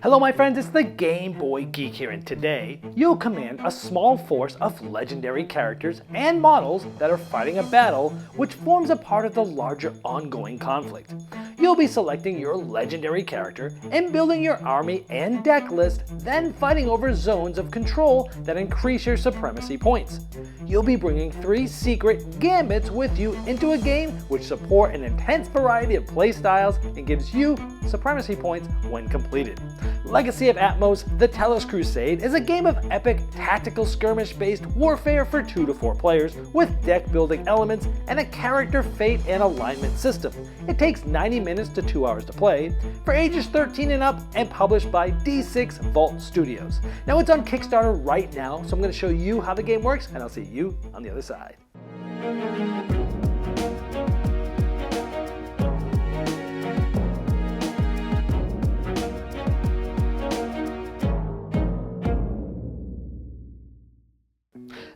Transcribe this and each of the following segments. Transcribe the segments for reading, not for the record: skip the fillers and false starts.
Hello my friends, it's the Game Boy Geek here, and today you'll command a small force of legendary characters and models that are fighting a battle which forms a part of the larger ongoing conflict. You'll be selecting your legendary character and building your army and deck list, then fighting over zones of control that increase your supremacy points. You'll be bringing 3 secret gambits with you into a game which support an intense variety of playstyles and gives you supremacy points when completed. Legacy of Atmos, The Tellus Crusade is a game of epic tactical skirmish-based warfare for 2 to 4 players with deck building elements and a character fate and alignment system. It takes 90 minutes to 2 hours to play, for ages 13 and up, and published by D6 Vault Studios. Now it's on Kickstarter right now, so I'm going to show you how the game works, and I'll see you on the other side.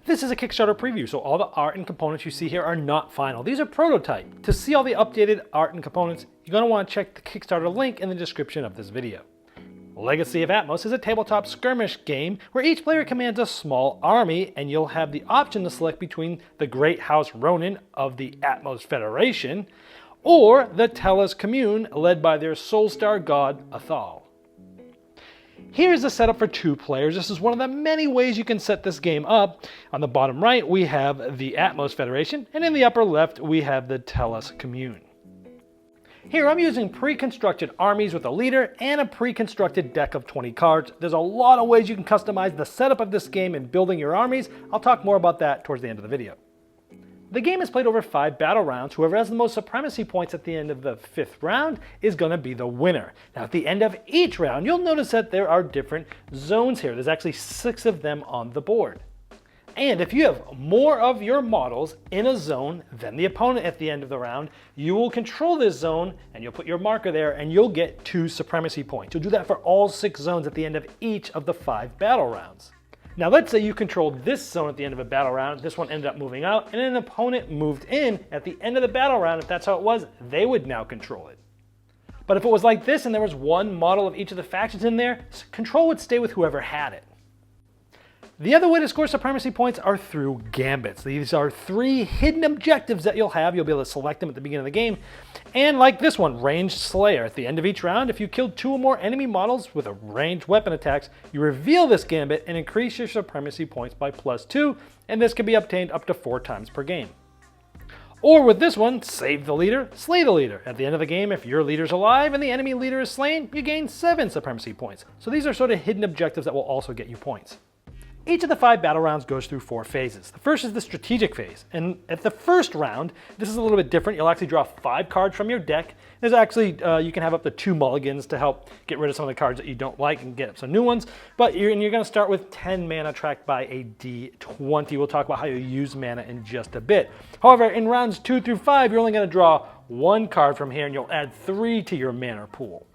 This is a Kickstarter preview, so all the art and components you see here are not final. These are prototype. To see all the updated art and components, you're going to want to check the Kickstarter link in the description of this video. Legacy of Atmos is a tabletop skirmish game where each player commands a small army, and you'll have the option to select between the Great House Ronin of the Atmos Federation or the Tellus Commune led by their Soulstar god Athal. Here's the setup for 2 players. This is one of the many ways you can set this game up. On the bottom right, we have the Atmos Federation, and in the upper left, we have the Tellus Commune. Here I'm using pre-constructed armies with a leader and a pre-constructed deck of 20 cards. There's a lot of ways you can customize the setup of this game and building your armies. I'll talk more about that towards the end of the video. The game is played over 5 battle rounds. Whoever has the most supremacy points at the end of the 5th round is going to be the winner. Now at the end of each round, you'll notice that there are different zones here. There's actually 6 of them on the board. And if you have more of your models in a zone than the opponent at the end of the round, you will control this zone and you'll put your marker there and you'll get 2 supremacy points. You'll do that for all 6 zones at the end of each of the 5 battle rounds. Now let's say you controlled this zone at the end of a battle round, this one ended up moving out, and an opponent moved in at the end of the battle round. If that's how it was, they would now control it. But if it was like this and there was one model of each of the factions in there, control would stay with whoever had it. The other way to score supremacy points are through gambits. These are 3 hidden objectives that you'll have. You'll be able to select them at the beginning of the game. And like this one, Ranged Slayer. At the end of each round, if you killed 2 or more enemy models with a ranged weapon attacks, you reveal this gambit and increase your supremacy points by +2, and this can be obtained up to 4 times per game. Or with this one, Save the Leader, Slay the Leader. At the end of the game, if your leader's alive and the enemy leader is slain, you gain 7 supremacy points. So these are sort of hidden objectives that will also get you points. Each of the 5 battle rounds goes through 4 phases. The first is the strategic phase, and at the first round, this is a little bit different. You'll actually draw 5 cards from your deck. There's actually, you can have up to 2 mulligans to help get rid of some of the cards that you don't like and get some new ones, but you're going to start with 10 mana tracked by a D20. We'll talk about how you use mana in just a bit. However, in rounds 2 through 5, you're only going to draw 1 card from here, and you'll add 3 to your mana pool.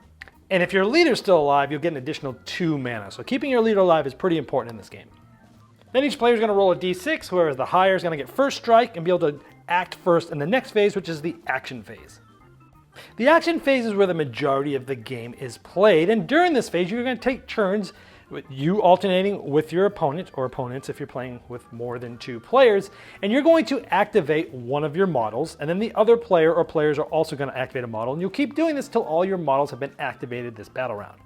And if your leader's still alive, you'll get an additional 2 mana. So keeping your leader alive is pretty important in this game. Then each player is going to roll a d6, whereas the higher is going to get first strike and be able to act first in the next phase, which is the action phase. The action phase is where the majority of the game is played, and during this phase you're going to take turns with you alternating with your opponent or opponents if you're playing with more than 2 players, and you're going to activate one of your models, and then the other player or players are also going to activate a model, and you'll keep doing this till all your models have been activated this battle round.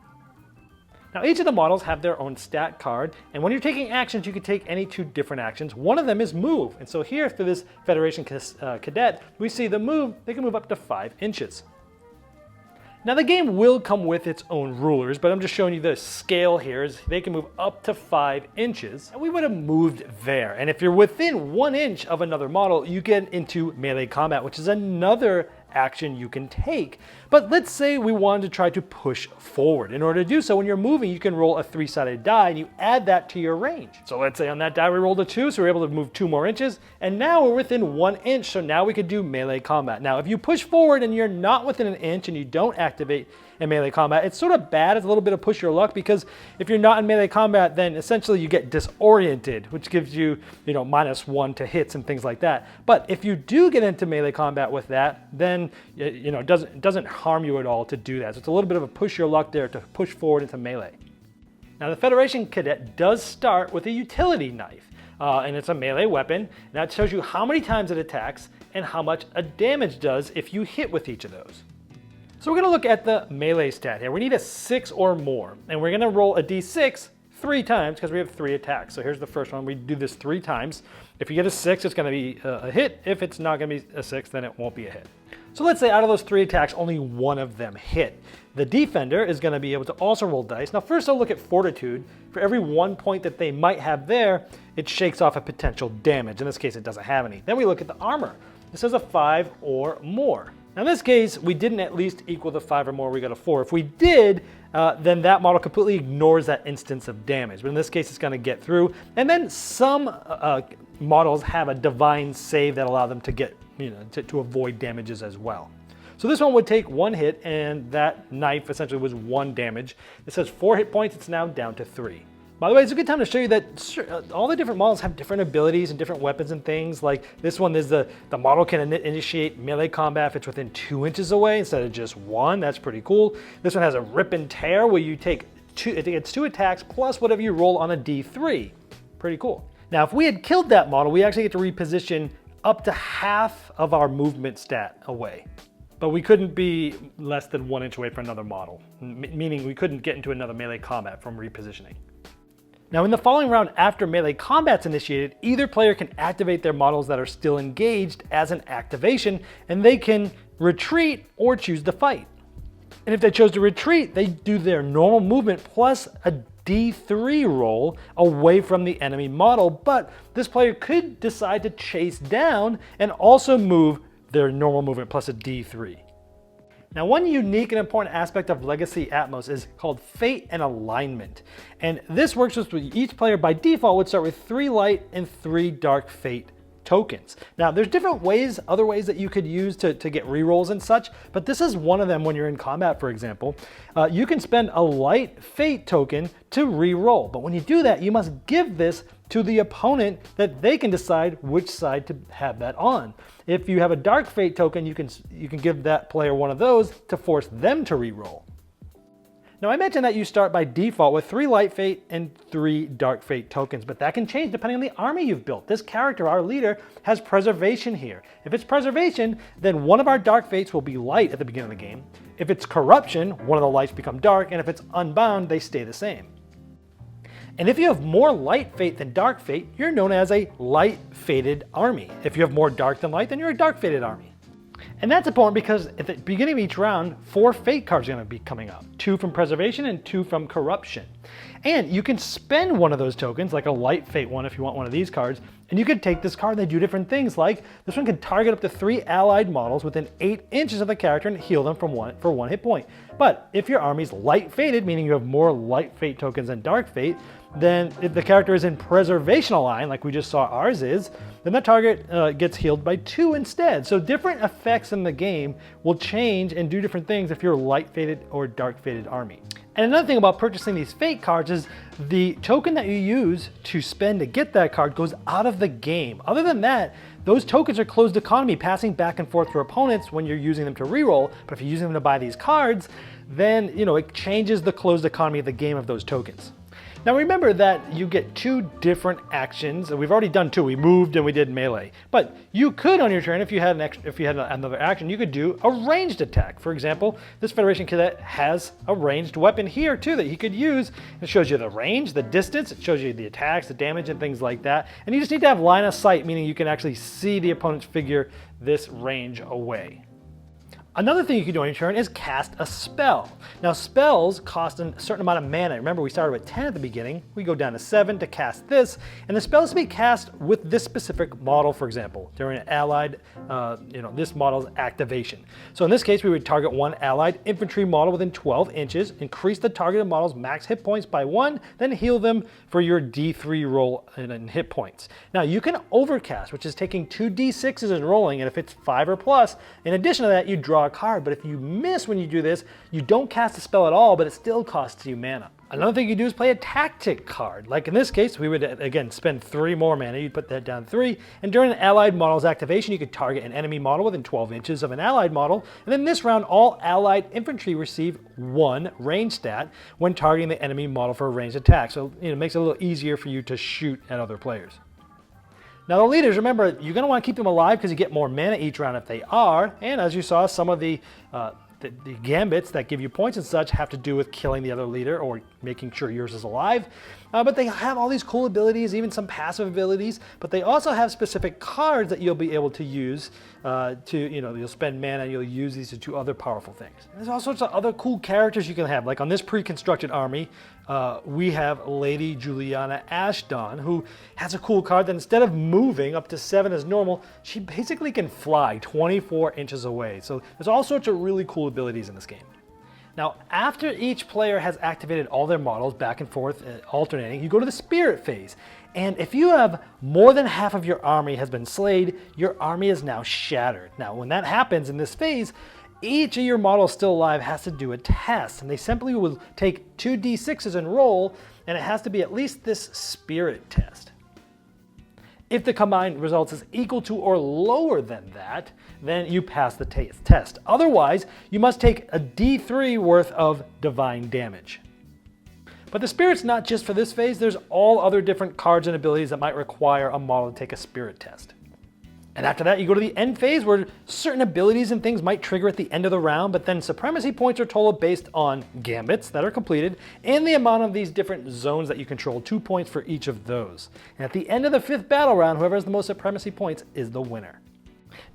Now each of the models have their own stat card, and when you're taking actions you can take any 2 different actions. One of them is move, and so here for this Federation Cadet we see the move, they can move up to 5 inches. Now the game will come with its own rulers, but I'm just showing you the scale here is they can move up to 5 inches, and we would have moved there. And if you're within 1 inch of another model, you get into melee combat, which is another action you can take. But let's say we wanted to try to push forward. In order to do so, when you're moving, you can roll a 3-sided die and you add that to your range. So let's say on that die we rolled a 2, so we're able to move 2 more inches, and now we're within 1 inch, so now we could do melee combat. Now if you push forward and you're not within 1 inch and you don't activate in melee combat, it's sort of bad. It's a little bit of push your luck, because if you're not in melee combat, then essentially you get disoriented, which gives you, -1 to hits and things like that. But if you do get into melee combat with that, then it doesn't harm you at all to do that. So it's a little bit of a push your luck there to push forward into melee. Now the Federation Cadet does start with a utility knife, and it's a melee weapon. Now it shows you how many times it attacks and how much a damage does if you hit with each of those. So we're gonna look at the melee stat here. We need a 6 or more, and we're gonna roll a d6 3 times because we have 3 attacks. So here's the first one. We do this 3 times. If you get a 6, it's gonna be a hit. If it's not gonna be a 6, then it won't be a hit. So let's say out of those 3 attacks, only 1 of them hit. The defender is gonna be able to also roll dice. Now first I'll look at fortitude. For every 1 point that they might have there, it shakes off a potential damage. In this case, it doesn't have any. Then we look at the armor. This is a 5 or more. Now in this case, we didn't at least equal the 5 or more, we got a 4. If we did, then that model completely ignores that instance of damage. But in this case, it's gonna get through. And then some models have a divine save that allow them to get, to avoid damages as well. So this one would take 1 hit, and that knife essentially was 1 damage. It says 4 hit points, it's now down to 3. By the way, it's a good time to show you that all the different models have different abilities and different weapons and things. Like this one is the model can initiate melee combat if it's within 2 inches away instead of just 1. That's pretty cool. This one has a rip and tear where you take 2, it gets 2 attacks plus whatever you roll on a d3. Pretty cool. Now, if we had killed that model, we actually get to reposition up to half of our movement stat away. But we couldn't be less than 1 inch away from another model, meaning we couldn't get into another melee combat from repositioning. Now in the following round after melee combat's initiated, either player can activate their models that are still engaged as an activation, and they can retreat or choose to fight. And if they chose to retreat, they do their normal movement plus a d3 roll away from the enemy model, but this player could decide to chase down and also move their normal movement plus a d3. Now, one unique and important aspect of Legacy Atmos is called Fate and Alignment. And this works with each player by default would start with 3 light and 3 dark fate tokens. Now, there's different ways, other ways that you could use to get rerolls and such, but this is one of them when you're in combat, for example. You can spend a light fate token to reroll, but when you do that, you must give this to the opponent that they can decide which side to have that on. If you have a dark fate token, you can give that player one of those to force them to reroll. Now I mentioned that you start by default with 3 light fate and 3 dark fate tokens, but that can change depending on the army you've built. This character, our leader, has preservation here. If it's preservation, then one of our dark fates will be light at the beginning of the game. If it's corruption, one of the lights become dark, and if it's unbound, they stay the same. And if you have more light fate than dark fate, you're known as a light fated army. If you have more dark than light, then you're a dark fated army. And that's important because at the beginning of each round, 4 fate cards are going to be coming up. 2 from preservation and 2 from corruption. And you can spend one of those tokens, like a light fate one if you want one of these cards, and you can take this card and they do different things, like this one can target up to 3 allied models within 8 inches of the character and heal them for 1 hit point. But if your army's light fated, meaning you have more light fate tokens than dark fate, then if the character is in preservation line, like we just saw ours is, then that target gets healed by 2 instead. So different effects in the game will change and do different things if you're light fated or dark fated army. And another thing about purchasing these fate cards is the token that you use to spend to get that card goes out of the game. Other than that, those tokens are closed economy, passing back and forth to opponents when you're using them to reroll. But if you're using them to buy these cards, then it changes the closed economy of the game of those tokens. Now remember that you get 2 different actions. We've already done 2. We moved and we did melee. But you could on your turn, if you had another action, you could do a ranged attack. For example, this Federation Cadet has a ranged weapon here too that he could use. It shows you the range, the distance, it shows you the attacks, the damage, and things like that. And you just need to have line of sight, meaning you can actually see the opponent's figure this range away. Another thing you can do on your turn is cast a spell. Now spells cost a certain amount of mana. Remember we started with 10 at the beginning. We go down to 7 to cast this, and the spell is to be cast with this specific model, for example, during an allied, this model's activation. So in this case, we would target one allied infantry model within 12 inches, increase the targeted model's max hit points by 1, then heal them for your D3 roll in hit points. Now you can overcast, which is taking 2 D6s and rolling, and if it's 5 or plus, in addition to that, you draw a card, but if you miss when you do this, you don't cast a spell at all, but it still costs you mana. Another thing you do is play a tactic card. Like in this case, we would again spend 3 more mana. You'd put that down 3, and during an allied model's activation, you could target an enemy model within 12 inches of an allied model, and then this round, all allied infantry receive 1 range stat when targeting the enemy model for a ranged attack. So it makes it a little easier for you to shoot at other players. Now the leaders, remember, you're going to want to keep them alive because you get more mana each round if they are, and as you saw, some of the gambits that give you points and such have to do with killing the other leader or making sure yours is alive. But they have all these cool abilities, even some passive abilities, but they also have specific cards that you'll be able to use you'll spend mana and you'll use these to do other powerful things. And there's all sorts of other cool characters you can have. Like on this pre-constructed army, we have Lady Juliana Ashton, who has a cool card that instead of moving up to 7 as normal, she basically can fly 24 inches away. So there's all sorts of really cool abilities in this game. Now, after each player has activated all their models back and forth, alternating, you go to the spirit phase. And if you have more than half of your army has been slayed, your army is now shattered. Now, when that happens in this phase, each of your models still alive has to do a test. And they simply will take 2 d6s and roll, and it has to be at least this spirit test. If the combined results is equal to or lower than that, then you pass the test. Otherwise, you must take a d3 worth of divine damage. But the spirit's not just for this phase, there's all other different cards and abilities that might require a model to take a spirit test. And after that, you go to the end phase where certain abilities and things might trigger at the end of the round, but then supremacy points are total based on gambits that are completed and the amount of these different zones that you control, 2 points for each of those. And at the end of the 5th battle round, whoever has the most supremacy points is the winner.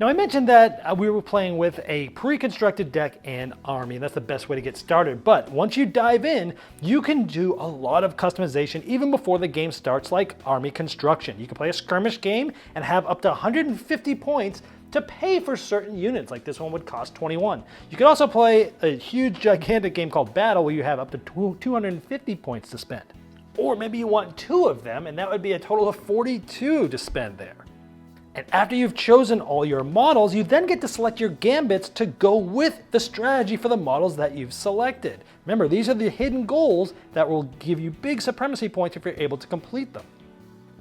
Now I mentioned that we were playing with a pre-constructed deck and army, and that's the best way to get started. But once you dive in, you can do a lot of customization even before the game starts, like army construction. You can play a skirmish game and have up to 150 points to pay for certain units, like this one would cost 21. You could also play a huge, gigantic game called Battle where you have up to 250 points to spend. Or maybe you want 2 of them, and that would be a total of 42 to spend there. And after you've chosen all your models, you then get to select your gambits to go with the strategy for the models that you've selected. Remember, these are the hidden goals that will give you big supremacy points if you're able to complete them.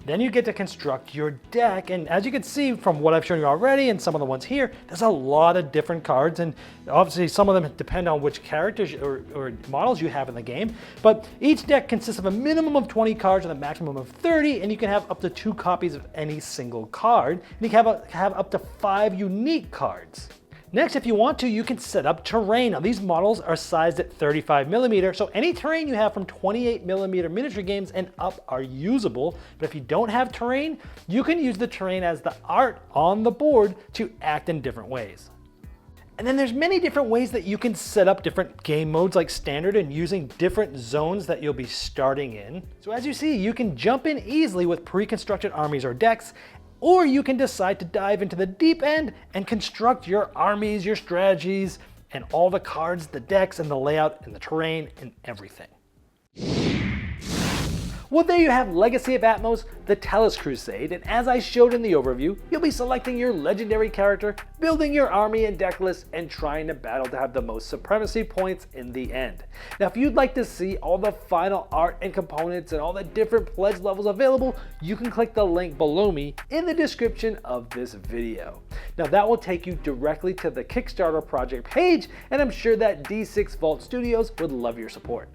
Then you get to construct your deck, and as you can see from what I've shown you already and some of the ones here, there's a lot of different cards, and obviously some of them depend on which characters or models you have in the game, but each deck consists of a minimum of 20 cards and a maximum of 30, and you can have up to 2 copies of any single card, and you can have up to 5 unique cards. Next, if you want to, you can set up terrain. Now these models are sized at 35mm, so any terrain you have from 28mm miniature games and up are usable. But if you don't have terrain, you can use the terrain as the art on the board to act in different ways. And then there's many different ways that you can set up different game modes like standard and using different zones that you'll be starting in. So as you see, you can jump in easily with pre-constructed armies or decks, or you can decide to dive into the deep end and construct your armies, your strategies, and all the cards, the decks, and the layout, and the terrain, and everything. Well, there you have Legacy of Atmos, the Tellus Crusade, and as I showed in the overview, you'll be selecting your legendary character, building your army and deck list, and trying to battle to have the most supremacy points in the end. Now, if you'd like to see all the final art and components and all the different pledge levels available, you can click the link below me in the description of this video. Now, that will take you directly to the Kickstarter project page, and I'm sure that D6 Vault Studios would love your support.